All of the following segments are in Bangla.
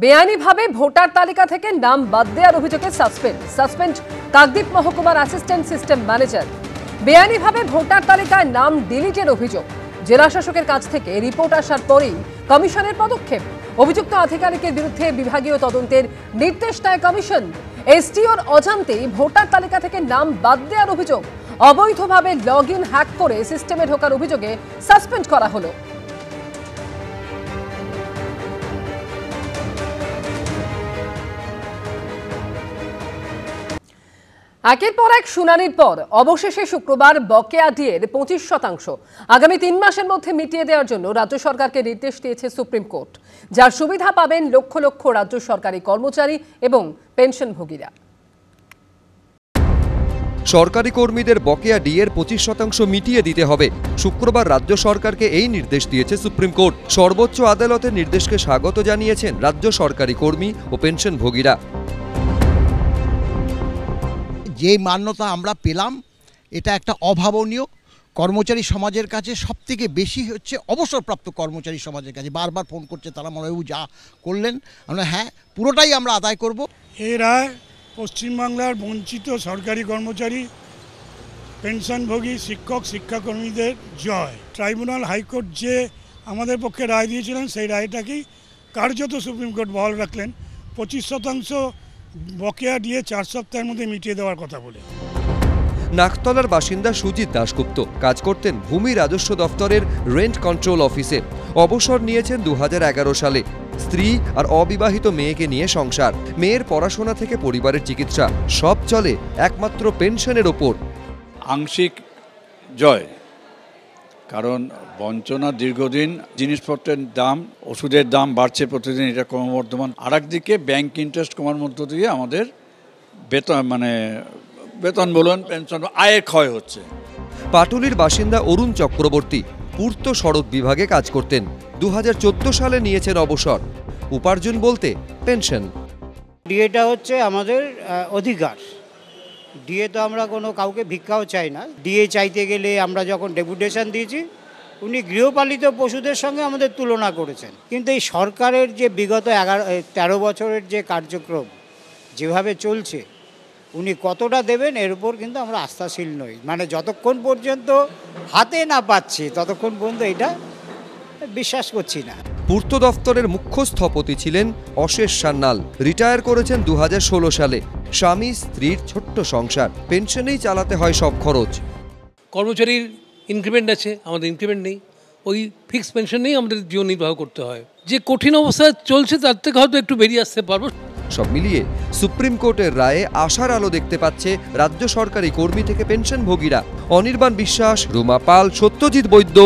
বেআইনিভাবে ভোটার তালিকা থেকে নাম বাদ দেওয়ার অভিযোগে সাসপেন্ড কাকদ্বীপ মহকুমার অ্যাসিস্ট্যান্ট সিস্টেম ম্যানেজার। বেআইনিভাবে ভোটার তালিকায় নাম ডিলিটের অভিযোগ। জেলা শাসকের কাছ থেকে রিপোর্ট আসার পরেই কমিশনের পদক্ষেপ। অভিযুক্ত আধিকারিকের বিরুদ্ধে বিভাগীয় তদন্তের নির্দেশ দেয় কমিশন। এসটিওর অজান্তেই ভোটার তালিকা থেকে নাম বাদ দেওয়ার অভিযোগ। অবৈধভাবে লগ ইন হ্যাক করে সিস্টেমে ঢোকার অভিযোগে সাসপেন্ড করা হলো। একের পর এক শুনানির পর অবশেষে শুক্রবার বকেয়া ডিএর 25% আগামী 3 মাসের মধ্যে মিটিয়ে দেওয়ার জন্য রাজ্য সরকারকে নির্দেশ দিয়েছে সুপ্রিম কোর্ট, যার সুবিধা পাবেন লক্ষ লক্ষ রাজ্য সরকারি কর্মচারী এবং পেনশনভোগীরা। সরকারি কর্মীদের বকেয়া ডিএর 25% মিটিয়ে দিতে হবে। শুক্রবার রাজ্য সরকারকে এই নির্দেশ দিয়েছে সুপ্রিম কোর্ট। সর্বোচ্চ আদালতের নির্দেশকে স্বাগত জানিয়েছেন রাজ্য সরকারি কর্মী ও পেনশনভোগীরা। যে মান্যতা আমরা পেলাম এটা একটা অভাবনীয়। কর্মচারী সমাজের কাছে সবথেকে বেশি হচ্ছে অবসরপ্রাপ্ত কর্মচারী সমাজের কাছে বারবার ফোন করছে তারা, মনেবাবু যা করলেন আমরা হ্যাঁ পুরোটাই আমরা আদায় করব। এই রায় পশ্চিমবাংলার বঞ্চিত সরকারি কর্মচারী, পেনশনভোগী, শিক্ষক, শিক্ষাকর্মীদের জয়। ট্রাইব্যুনাল হাইকোর্ট যে আমাদের পক্ষে রায় দিয়েছিলেন সেই রায়টাকেই কার্যত সুপ্রিম কোর্ট বহাল রাখলেন। 25% বকেয়া দিয়ে 4 সপ্তাহের মধ্যে মিটিয়ে দেওয়ার কথা বলে। নাকতলার বাসিন্দা সুজিত দাশগুপ্ত কাজ করতেন ভূমি রাজস্ব দফতরের রেন্ট কন্ট্রোল অফিসে। অবসর নিয়েছেন 2011 সালে। স্ত্রী আর অবিবাহিত মেয়েকে নিয়ে সংসার। মেয়ের পড়াশোনা থেকে পরিবারের চিকিৎসা সব চলে একমাত্র পেনশনের ওপর। আংশিক জয়, কারণ বঞ্চনা দীর্ঘদিন, জিনিসপত্রের দাম, ওষুধের দাম বাড়ছে প্রতিদিন, এটা ক্রমবর্ধমান। আর একদিকে ব্যাংক ইন্টারেস্ট কমার মধ্য দিয়ে আমাদের বেতন বলুন, পেনশন, আয়ের ক্ষয় হচ্ছে। পাটুলির বাসিন্দা অরুণ চক্রবর্তী পূর্ত সড়ক বিভাগে কাজ করতেন। 2014 সালে নিয়েছেন অবসর। উপার্জন বলতে পেনশন। ডিএটা হচ্ছে আমাদের অধিকার। ডিএ তো আমরা কোনো কাউকে ভিক্ষাও চাই না। ডিএ চাইতে গেলে আমরা যখন ডেপুটেশন দিয়েছি, উনি গৃহপালিত পশুদের সঙ্গে আমাদের তুলনা করেছেন। কিন্তু এই সরকারের যে বিগত 13 বছরের যে কার্যক্রম যেভাবে চলছে, উনি কতটা দেবেন এর উপর কিন্তু আমরা আস্থাশীল নই। মানে যতক্ষণ পর্যন্ত হাতে না পাচ্ছি ততক্ষণ পর্যন্ত এটা বিশ্বাস করছি না। পূর্ত দফতরের মুখ্য স্থপতি ছিলেন অশেষ সান্যাল। রিটায়ার করেছেন 2016 সালে। স্বামী স্ত্রীর ছোট্ট সংসার, পেনশনেই চালাতে হয় সব খরচ। কর্মচারীর ইনক্রিমেন্ট আছে, আমাদের ইনক্রিমেন্ট নেই। ওই ফিক্সড পেনশন নেই, আমাদের জীবন নির্বাহ করতে হয়। যে কঠিন অবস্থা চলছে তার থেকে হয়তো একটু বেরিয়ে আসতে পারবো। সব মিলিয়ে সুপ্রিম কোর্টের রায়ে আশার আলো দেখতে পাচ্ছে রাজ্য সরকারি কর্মী থেকে পেনশনভোগীরা। অনির্বাণ বিশ্বাস, রুমা পাল, সত্যজিৎ বৈদ্য,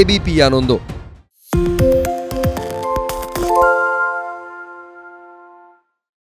এবিপি আনন্দ।